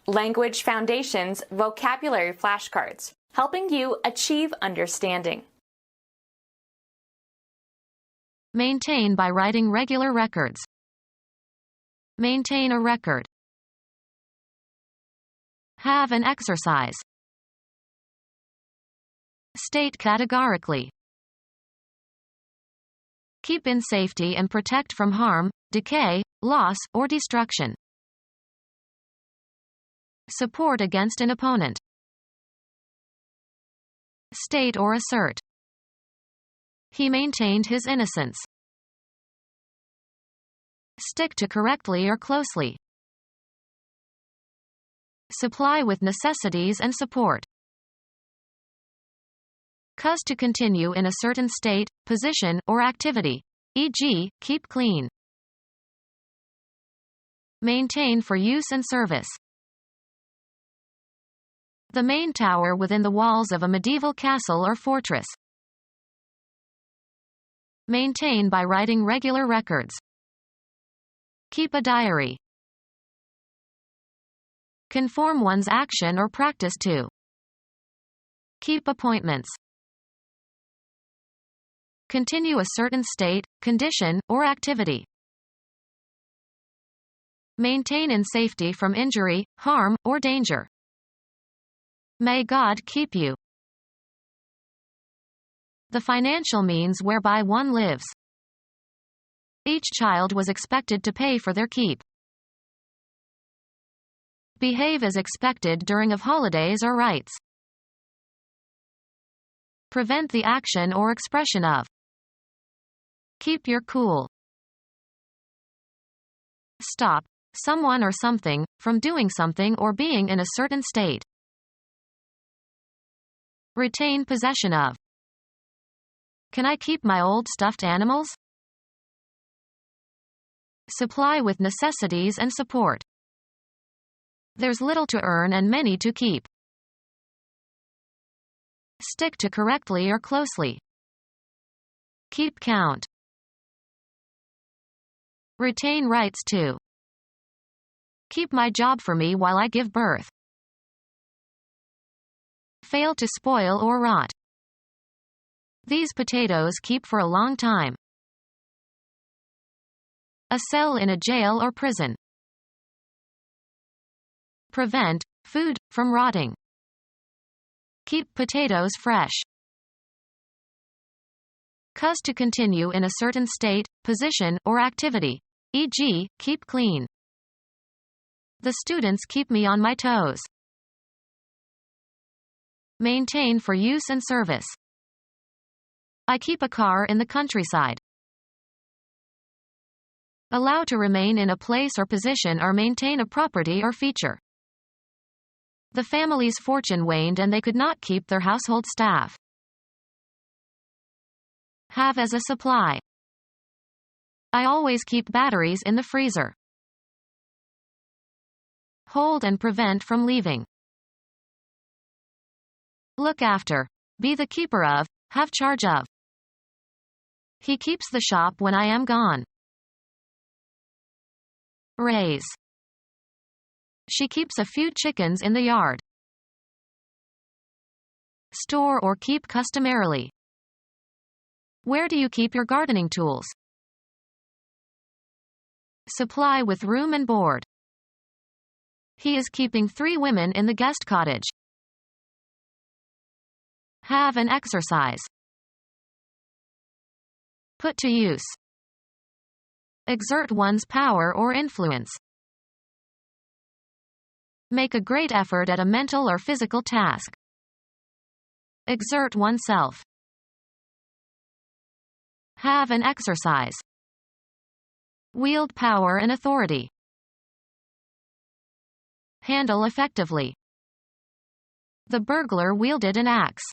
Language Foundations Vocabulary Flashcards, helping you achieve understanding. Maintain by writing regular records. Maintain a record. Have an exercise. State categorically. Keep in safety and protect from harm, decay, loss, or destruction. Support against an opponent. State or assert. He maintained his innocence. Stick to correctly or closely. Supply with necessities and support. Cause to continue in a certain state, position, or activity, e.g., keep clean. Maintain for use and service. The main tower within the walls of a medieval castle or fortress. Maintain by writing regular records. Keep a diary. Conform one's action or practice to. Keep appointments. Continue a certain state, condition, or activity. Maintain in safety from injury, harm, or danger. May God keep you. The financial means whereby one lives. Each child was expected to pay for their keep. Behave as expected during of holidays or rites. Prevent the action or expression of. Keep your cool. Stop someone or something from doing something or being in a certain state. Retain possession of. Can I keep my old stuffed animals? Supply with necessities and support. There's little to earn and many to keep. Stick to correctly or closely. Keep count. Retain rights to. Keep my job for me while I give birth. Fail to spoil or rot. These potatoes keep for a long time. A cell in a jail or prison. Prevent food from rotting. Keep potatoes fresh. Cause to continue in a certain state, position, or activity, e.g., keep clean. The students keep me on my toes. Maintain for use and service. I keep a car in the countryside. Allow to remain in a place or position or maintain a property or feature. The family's fortune waned and they could not keep their household staff. Have as a supply. I always keep batteries in the freezer. Hold and prevent from leaving. Look after. Be the keeper of. Have charge of. He keeps the shop when I am gone. Raise. She keeps a few chickens in the yard. Store or keep customarily. Where do you keep your gardening tools? Supply with room and board. He is keeping 3 women in the guest cottage. Have an exercise. Put to use. Exert one's power or influence. Make a great effort at a mental or physical task. Exert oneself. Have an exercise. Wield power and authority. Handle effectively. The burglar wielded an axe.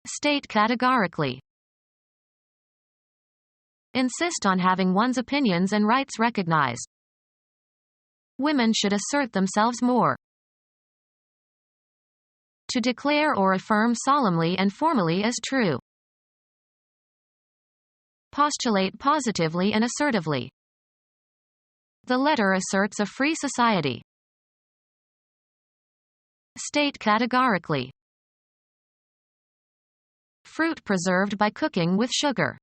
State categorically. Insist on having one's opinions and rights recognized. Women should assert themselves more. To declare or affirm solemnly and formally as true. Postulate positively and assertively. The letter asserts a free society. State categorically. Fruit preserved by cooking with sugar.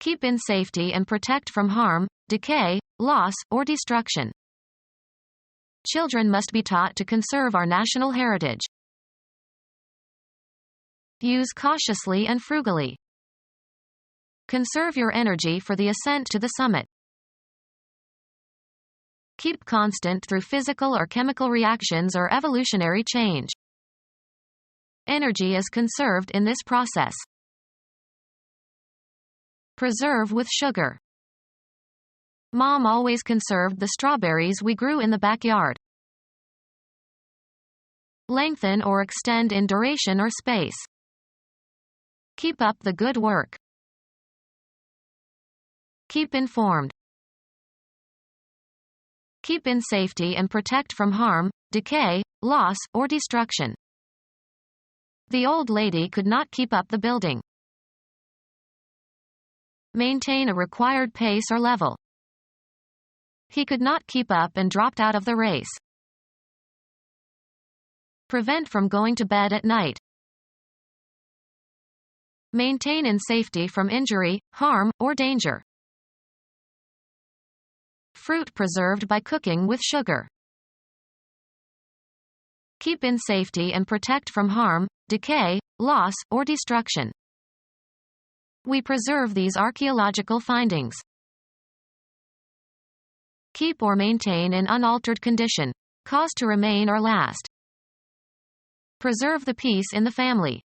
Keep in safety and protect from harm, decay, loss, or destruction. Children must be taught to conserve our national heritage. Use cautiously and frugally. Conserve your energy for the ascent to the summit. Keep constant through physical or chemical reactions or evolutionary change. Energy is conserved in this process. Preserve with sugar. Mom always conserved the strawberries we grew in the backyard. Lengthen or extend in duration or space. Keep up the good work. Keep informed. Keep in safety and protect from harm, decay, loss, or destruction. The old lady could not keep up the building. Maintain a required pace or level. He could not keep up and dropped out of the race. Prevent from going to bed at night. Maintain in safety from injury, harm, or danger. Fruit preserved by cooking with sugar. Keep in safety and protect from harm, decay, loss, or destruction. We preserve these archaeological findings. Keep or maintain in unaltered condition. Cause to remain or last. Preserve the peace in the family.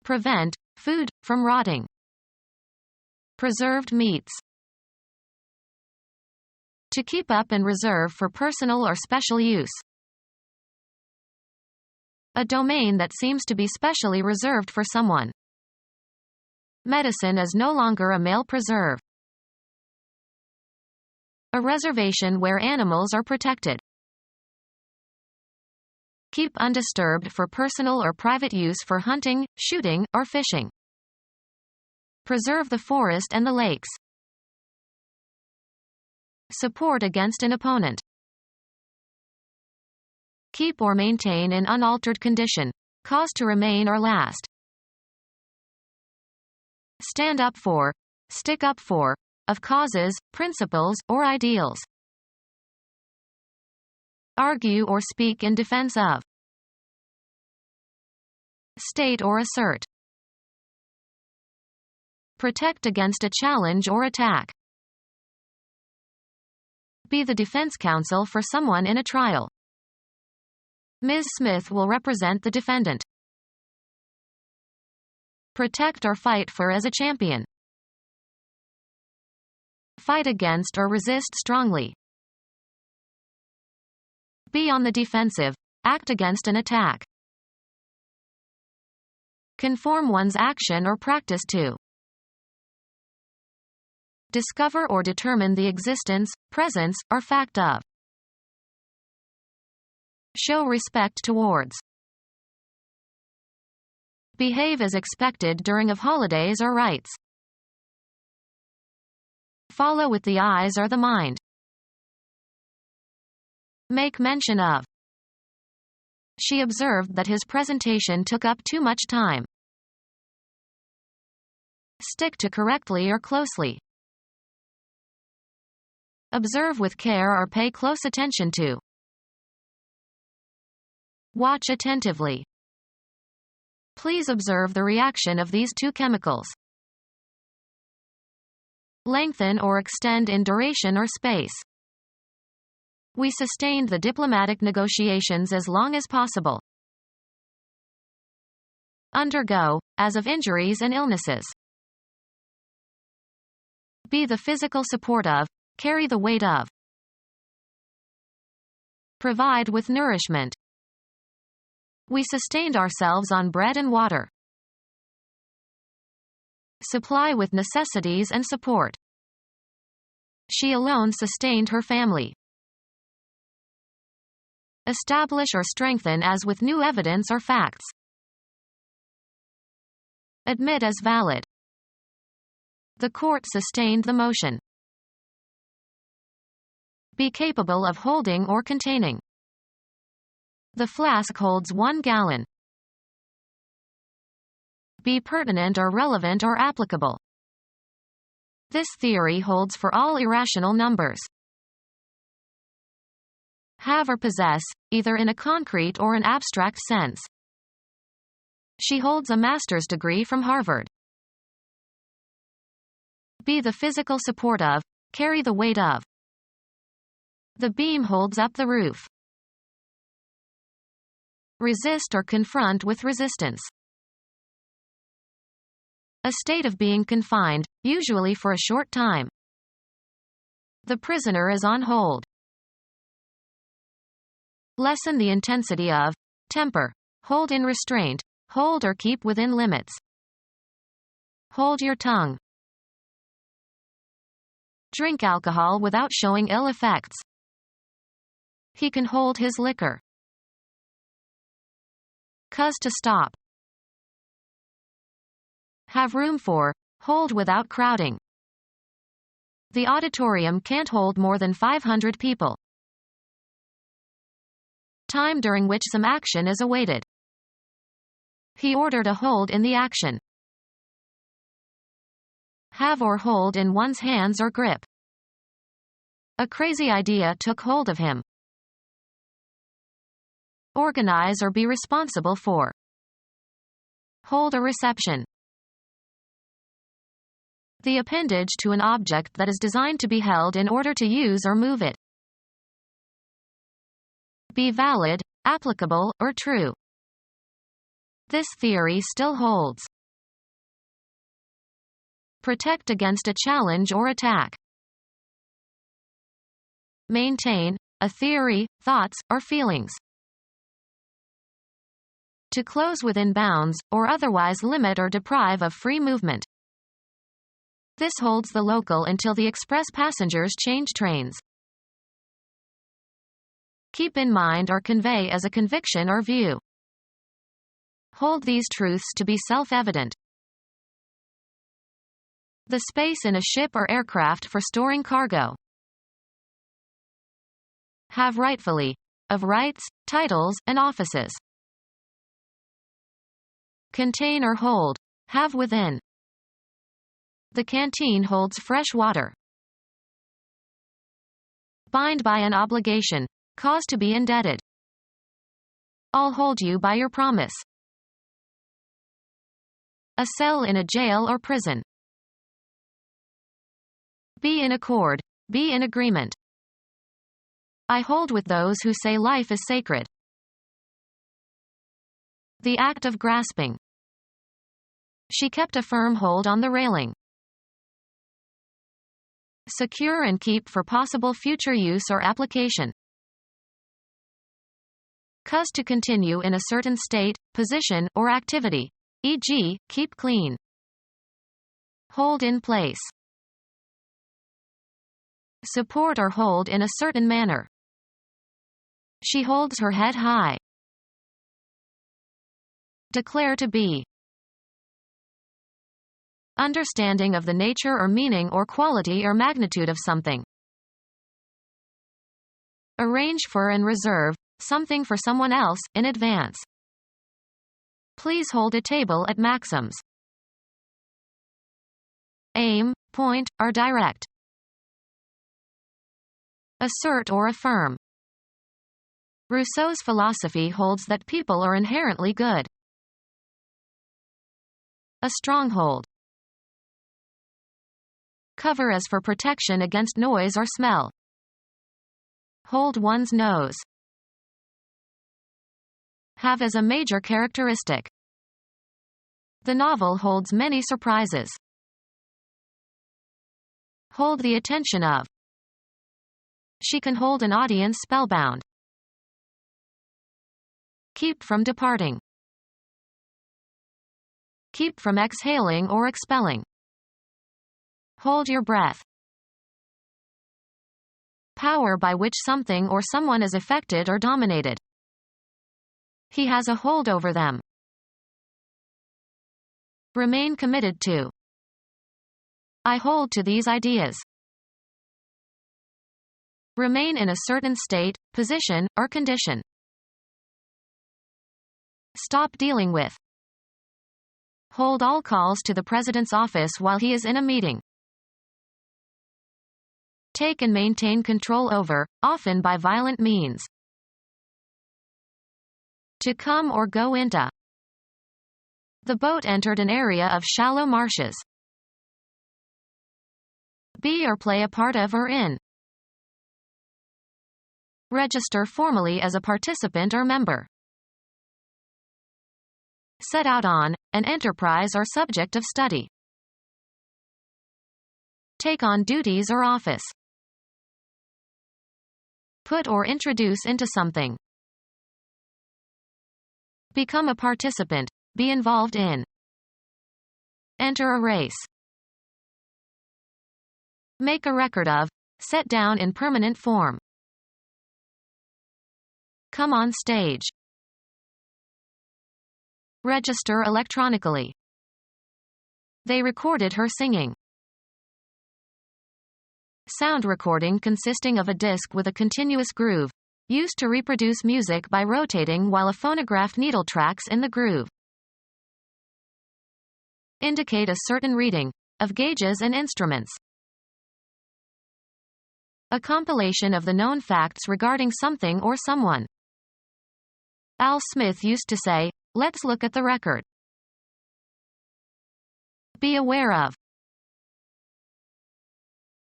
Prevent food from rotting. Preserved meats. To keep up and reserve for personal or special use. A domain that seems to be specially reserved for someone. Medicine is no longer a male preserve. A reservation where animals are protected. Keep undisturbed for personal or private use for hunting, shooting, or fishing. Preserve the forest and the lakes. Support against an opponent. Keep or maintain in unaltered condition. Cause to remain or last. Stand up for, stick up for, of causes, principles, or ideals. Argue or speak in defense of. State or assert. Protect against a challenge or attack. Be the defense counsel for someone in a trial. Ms. Smith will represent the defendant. Protect or fight for as a champion. Fight against or resist strongly. Be on the defensive. Act against an attack. Conform one's action or practice to. Discover or determine the existence, presence, or fact of. Show respect towards. Behave as expected during of holidays or rites. Follow with the eyes or the mind. Make mention of. She observed that his presentation took up too much time. Stick to correctly or closely. Observe with care or pay close attention to. Watch attentively. Please observe the reaction of these two chemicals. Lengthen or extend in duration or space. We sustained the diplomatic negotiations as long as possible. Undergo, as of injuries and illnesses. Be the physical support of, carry the weight of. Provide with nourishment. We sustained ourselves on bread and water. Supply with necessities and support. She alone sustained her family. Establish or strengthen as with new evidence or facts. Admit as valid. The court sustained the motion. Be capable of holding or containing. The flask holds 1 gallon. Be pertinent or relevant or applicable. This theory holds for all irrational numbers. Have or possess, either in a concrete or an abstract sense. She holds a master's degree from Harvard. Be the physical support of, carry the weight of. The beam holds up the roof. Resist or confront with resistance. A state of being confined, usually for a short time. The prisoner is on hold. Lessen the intensity of, temper, hold in restraint, hold or keep within limits. Hold your tongue. Drink alcohol without showing ill effects. He can hold his liquor. Cause to stop. Have room for, hold without crowding. The auditorium can't hold more than 500 people. Time during which some action is awaited. He ordered a hold in the action. Have or hold in one's hands or grip. A crazy idea took hold of him. Organize or be responsible for. Hold a reception. The appendage to an object that is designed to be held in order to use or move it. Be valid, applicable, or true. This theory still holds. Protect against a challenge or attack. Maintain, a theory, thoughts, or feelings. To close within bounds, or otherwise limit or deprive of free movement. This holds the local until the express passengers change trains. Keep in mind or convey as a conviction or view. Hold these truths to be self-evident. The space in a ship or aircraft for storing cargo. Have rightfully, of rights, titles, and offices. Contain or hold, have within. The canteen holds fresh water. Bind by an obligation, cause to be indebted. I'll hold you by your promise. A cell in a jail or prison. Be in accord, be in agreement. I hold with those who say life is sacred. The act of grasping. She kept a firm hold on the railing. Secure and keep for possible future use or application. Cause to continue in a certain state, position, or activity, e.g., keep clean. Hold in place. Support or hold in a certain manner. She holds her head high. Declare to be. Understanding of the nature or meaning or quality or magnitude of something. Arrange for and reserve something for someone else in advance. Please hold a table at Maxim's. Aim, point, or direct. Assert or affirm. Rousseau's philosophy holds that people are inherently good. A stronghold. Cover as for protection against noise or smell. Hold one's nose. Have as a major characteristic. The novel holds many surprises. Hold the attention of. She can hold an audience spellbound. Keep from departing. Keep from exhaling or expelling. Hold your breath. Power by which something or someone is affected or dominated. He has a hold over them. Remain committed to. I hold to these ideas. Remain in a certain state, position, or condition. Stop dealing with. Hold all calls to the president's office while he is in a meeting. Take and maintain control over, often by violent means. To come or go into. The boat entered an area of shallow marshes. Be or play a part of or in. Register formally as a participant or member. Set out on, an enterprise or subject of study. Take on duties or office. Put or introduce into something. Become a participant, be involved in. Enter a race. Make a record of, set down in permanent form. Come on stage. Register electronically. They recorded her singing. Sound recording consisting of a disc with a continuous groove, used to reproduce music by rotating while a phonograph needle tracks in the groove. Indicate a certain reading, of gauges and instruments. A compilation of the known facts regarding something or someone. Al Smith used to say, "Let's look at the record." Be aware of.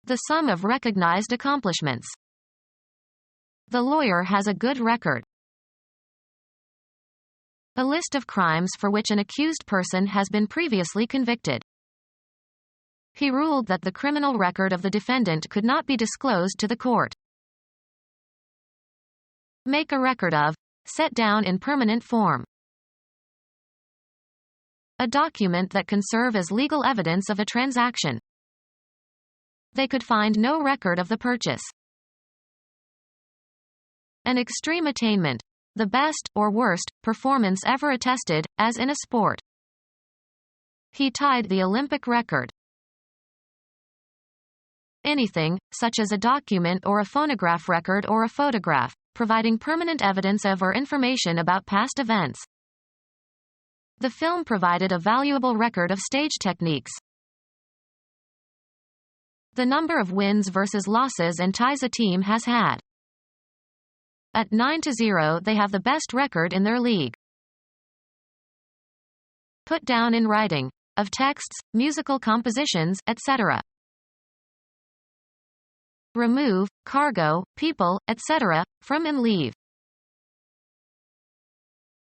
The sum of recognized accomplishments. The lawyer has a good record. A list of crimes for which an accused person has been previously convicted. He ruled that the criminal record of the defendant could not be disclosed to the court. Make a record of, set down in permanent form. A document that can serve as legal evidence of a transaction. They could find no record of the purchase. An extreme attainment, the best, or worst, performance ever attested, as in a sport. He tied the Olympic record. Anything, such as a document or a phonograph record or a photograph, providing permanent evidence of or information about past events. The film provided a valuable record of stage techniques. The number of wins versus losses and ties a team has had. At 9-0 they have the best record in their league. Put down in writing, of texts, musical compositions, etc. Remove, cargo, people, etc., from and leave.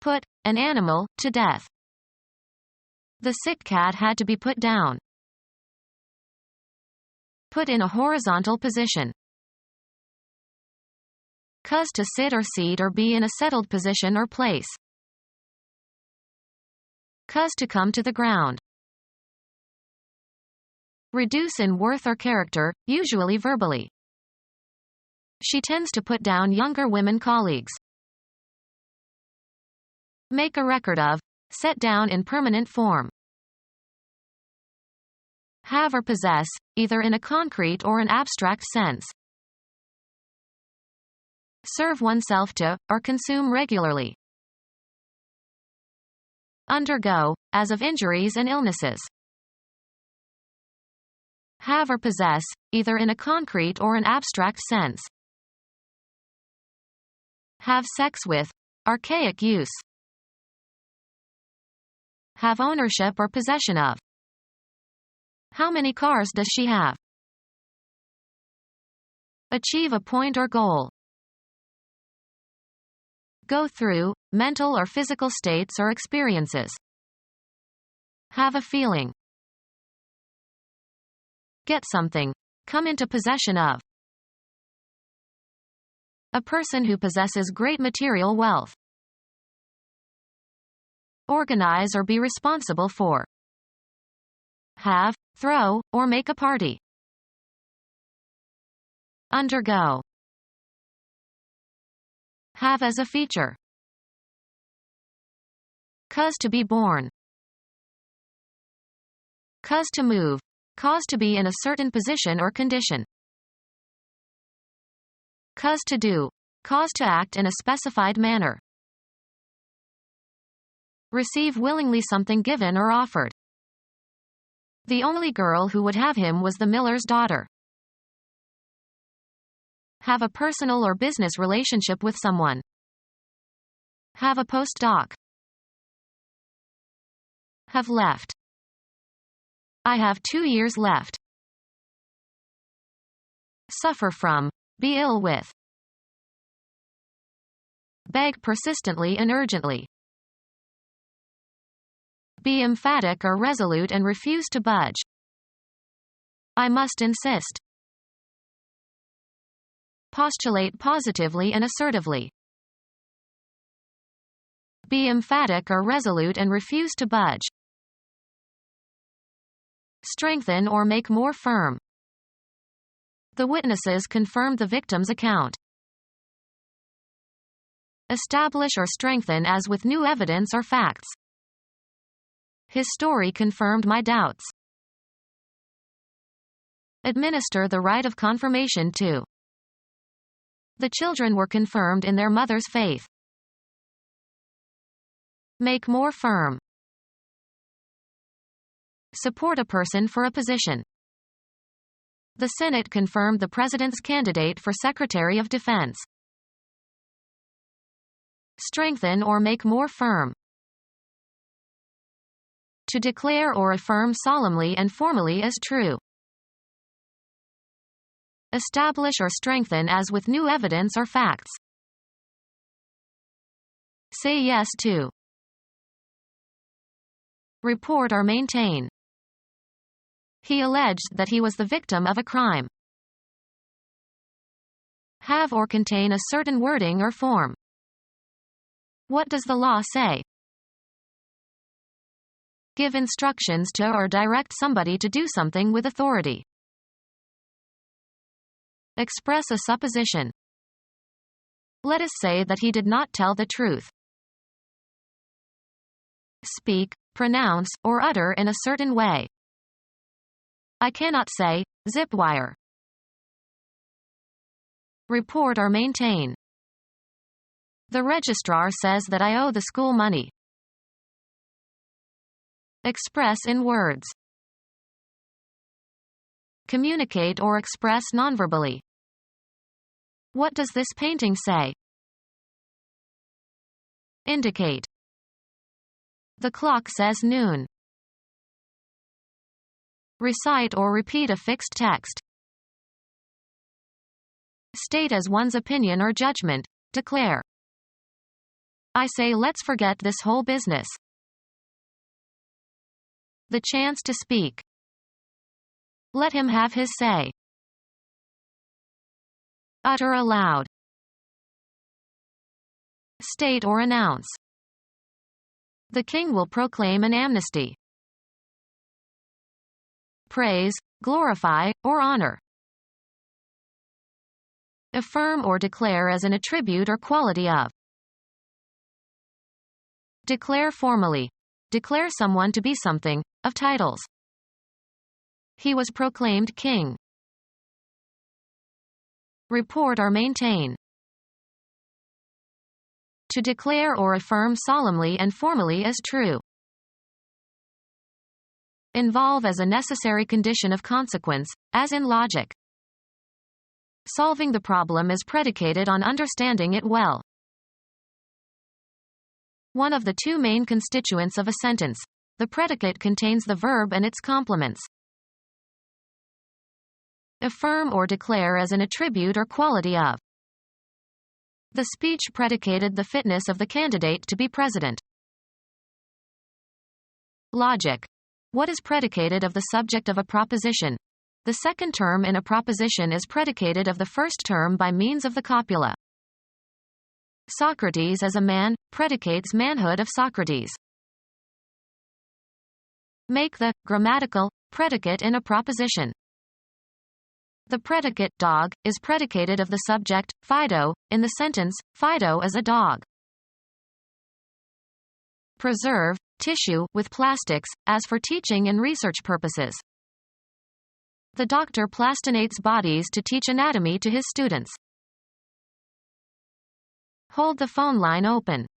Put, an animal, to death. The sick cat had to be put down. Put in a horizontal position. Cause to sit or seat or be in a settled position or place. Cause to come to the ground. Reduce in worth or character, usually verbally. She tends to put down younger women colleagues. Make a record of, set down in permanent form. Have or possess, either in a concrete or an abstract sense. Serve oneself to, or consume regularly. Undergo, as of injuries and illnesses. Have or possess, either in a concrete or an abstract sense. Have sex with, archaic use. Have ownership or possession of. How many cars does she have? Achieve a point or goal. Go through, mental or physical states or experiences. Have a feeling. Get something. Come into possession of. A person who possesses great material wealth. Organize or be responsible for. Have, throw, or make a party. Undergo. Have as a feature. Cause to be born. Cause to move, cause to be in a certain position or condition. Cause to do, cause to act in a specified manner. Receive willingly something given or offered. The only girl who would have him was the miller's daughter. Have a personal or business relationship with someone. Have a postdoc. Have left. I have 2 years left. Suffer from. Be ill with. Beg persistently and urgently. Be emphatic or resolute and refuse to budge. I must insist. Postulate positively and assertively. Be emphatic or resolute and refuse to budge. Strengthen or make more firm. The witnesses confirmed the victim's account. Establish or strengthen as with new evidence or facts. His story confirmed my doubts. Administer the rite of confirmation to. The children were confirmed in their mother's faith. Make more firm. Support a person for a position. The Senate confirmed the President's candidate for Secretary of Defense. Strengthen or make more firm. To declare or affirm solemnly and formally as true. Establish or strengthen as with new evidence or facts. Say yes to. Report or maintain. He alleged that he was the victim of a crime. Have or contain a certain wording or form. What does the law say? Give instructions to or direct somebody to do something with authority. Express a supposition. Let us say that he did not tell the truth. Speak, pronounce, or utter in a certain way. I cannot say, zip wire. Report or maintain. The registrar says that I owe the school money. Express in words. Communicate or express nonverbally. What does this painting say? Indicate. The clock says noon. Recite or repeat a fixed text. State as one's opinion or judgment. Declare. I say let's forget this whole business. The chance to speak. Let him have his say. Utter aloud. State or announce. The king will proclaim an amnesty. Praise, glorify, or honor. Affirm or declare as an attribute or quality of. Declare formally. Declare someone to be something, of titles. He was proclaimed king. Report or maintain. To declare or affirm solemnly and formally as true. Involve as a necessary condition of consequence, as in logic. Solving the problem is predicated on understanding it well. One of the two main constituents of a sentence. The predicate contains the verb and its complements. Affirm or declare as an attribute or quality of. The speech predicated the fitness of the candidate to be president. Logic. What is predicated of the subject of a proposition? The second term in a proposition is predicated of the first term by means of the copula. Socrates as a man, predicates manhood of Socrates. Make the grammatical predicate in a proposition. The predicate dog is predicated of the subject Fido in the sentence Fido is a dog. Preserve tissue with plastics as for teaching and research purposes. The doctor plastinates bodies to teach anatomy to his students. Hold the phone line open.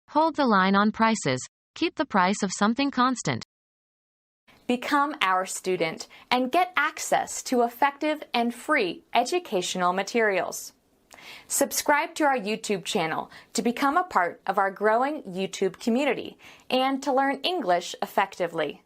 Hold the line on prices. Keep the price of something constant. Become our student and get access to effective and free educational materials. Subscribe to our YouTube channel to become a part of our growing YouTube community and to learn English effectively.